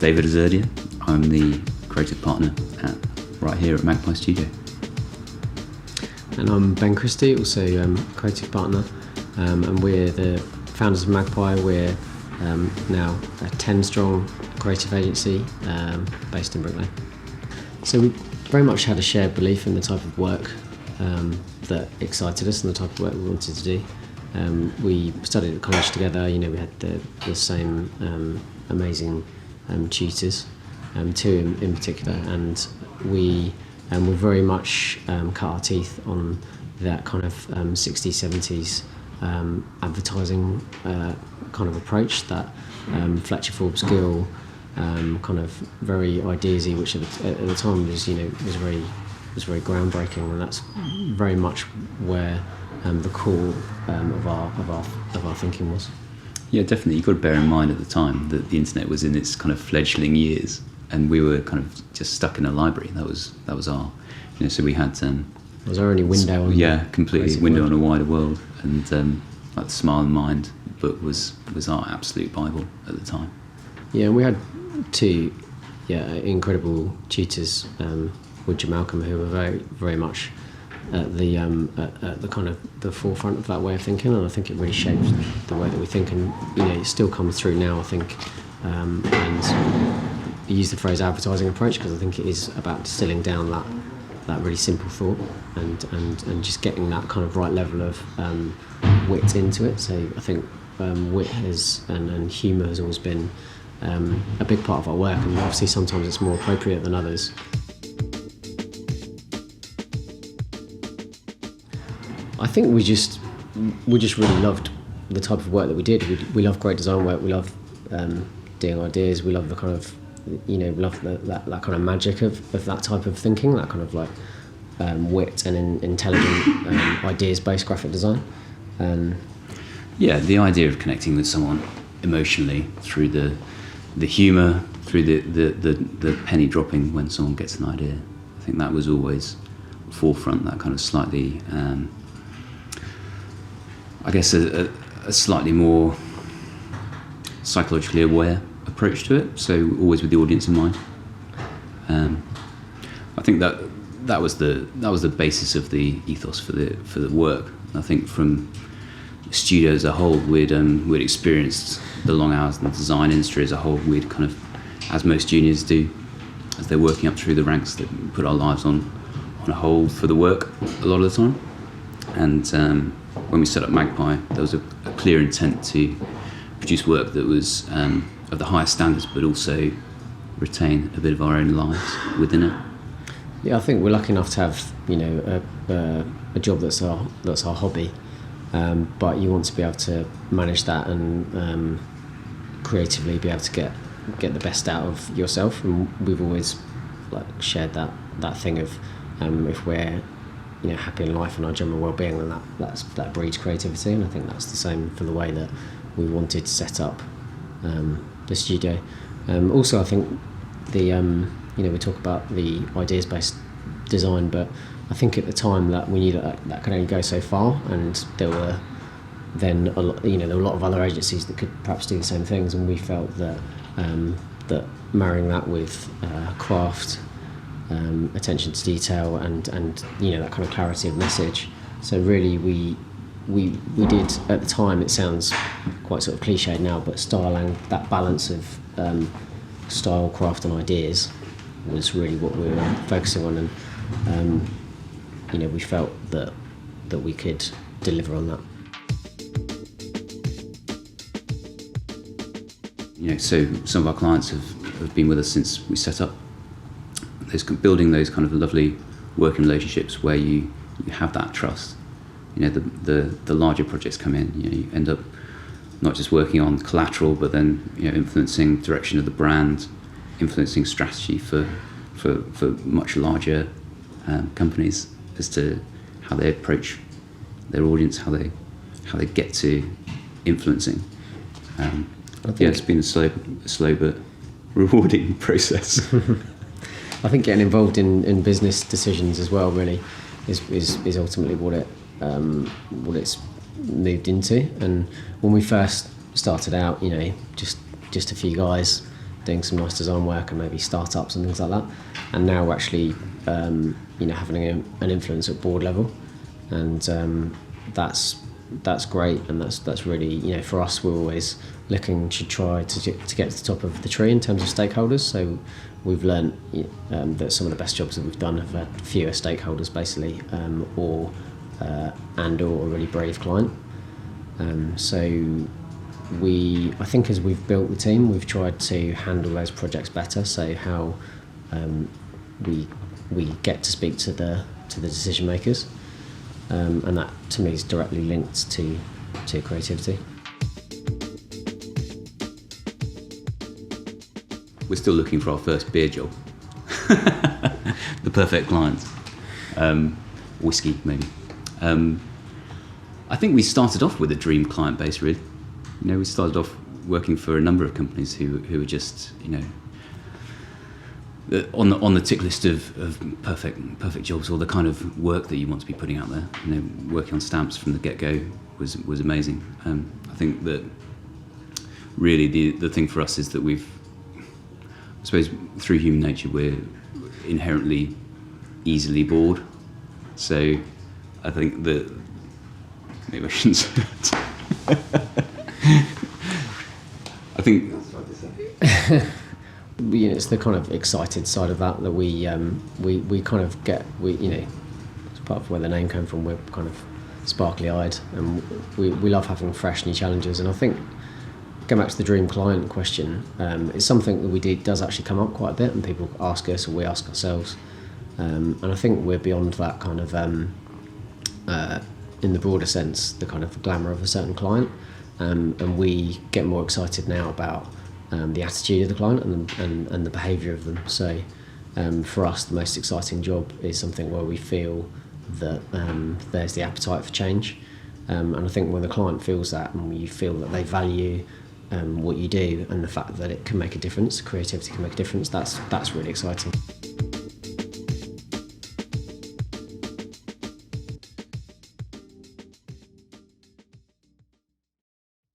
David Azurdia. I'm the creative partner right here at Magpie Studio. And I'm Ben Christie, also creative partner, and we're the founders of Magpie. We're now a 10-strong creative agency based in Brick Lane. So we very much had a shared belief in the type of work that excited us and the type of work we wanted to do. We studied at college together. We had the same amazing tutors, two in particular, and we very much cut our teeth on that kind of 60s, 70s advertising kind of approach, that Fletcher Forbes Gill kind of very ideasy, which at the time was very groundbreaking, and that's very much where the core of our thinking was. Yeah, definitely. You've got to bear in mind at the time that the internet was in its kind of fledgling years, and we were kind of just stuck in a library. That was our, so we had. It was our only window on. Yeah, completely window world. on a wider world, and like the Smile and Mind book was our absolute bible at the time. Yeah, and we had two, incredible tutors, Woodge and Malcolm, who were very, very much at the kind of the forefront of that way of thinking, and I think it really shaped the way that we think, and it still comes through now, I think. And I use the phrase advertising approach because I think it is about distilling down that really simple thought and just getting that kind of right level of wit into it. So I think wit and humour has always been a big part of our work, and obviously sometimes it's more appropriate than others. I think we just really loved the type of work that we did. We love great design work. We love doing ideas. We love the kind of love that kind of magic of that type of thinking, that kind of like wit and intelligent ideas-based graphic design. Yeah, the idea of connecting with someone emotionally through the humour, through the penny dropping when someone gets an idea. I think that was always forefront, that kind of slightly, I guess, a slightly more psychologically aware approach to it. So always with the audience in mind. I think that was the basis of the ethos for the work. I think from the studio as a whole, we'd experienced the long hours in the design industry as a whole. We'd kind of, as most juniors do, as they're working up through the ranks, that put our lives on a hold for the work a lot of the time. And when we set up Magpie, there was a clear intent to produce work that was of the highest standards, but also retain a bit of our own lives within it. Yeah, I think we're lucky enough to have a job that's our hobby, but you want to be able to manage that and creatively be able to get the best out of yourself. And we've always shared that thing of if we're happy in life and our general well-being, then that breeds creativity. And I think that's the same for the way that we wanted to set up the studio. Also, I think we talk about the ideas-based design, but I think at the time that we knew that could only go so far, and there were then there were a lot of other agencies that could perhaps do the same things, and we felt that that marrying that with craft, attention to detail, and that kind of clarity of message. So really, we did at the time. It sounds quite sort of cliched now, but styling, that balance of style, craft, and ideas was really what we were focusing on, and we felt that we could deliver on that. So some of our clients have been with us since we set up. Building those kind of lovely working relationships where you have that trust. The larger projects come in. You end up not just working on collateral, but then influencing direction of the brand, influencing strategy for much larger companies as to how they approach their audience, how they get to influencing. It's been a slow but rewarding process. I think getting involved in business decisions as well really is ultimately what it's moved into. And when we first started out, just a few guys doing some nice design work and maybe startups and things like that. And now we're actually having an influence at board level, and that's great, and that's really, for us, we're always looking to try to get to the top of the tree in terms of stakeholders. So we've learned that some of the best jobs that we've done have had fewer stakeholders, basically, or a really brave client. So I think as we've built the team, we've tried to handle those projects better. So how we get to speak to the decision makers, and that to me is directly linked to creativity. We're still looking for our first beer job. The perfect client. Whiskey, maybe. I think we started off with a dream client base, really. We started off working for a number of companies who were just, on the tick list of perfect jobs, or the kind of work that you want to be putting out there. Working on stamps from the get-go was amazing. I think that really the thing for us is that I suppose through human nature, we're inherently easily bored. So I think that maybe I shouldn't say that. I think it's the kind of excited side of that we kind of get. It's part of where the name came from. We're kind of sparkly-eyed, and we love having fresh new challenges. And I think, going back to the dream client question, it's something that does actually come up quite a bit, and people ask us, or we ask ourselves. And I think we're beyond that kind of, in the broader sense, the kind of glamour of a certain client. And we get more excited now about the attitude of the client and the behaviour of them. So for us, the most exciting job is something where we feel that there's the appetite for change. And I think when the client feels that, and you feel that they value what you do, and the fact that it can make a difference, creativity can make a difference, that's really exciting.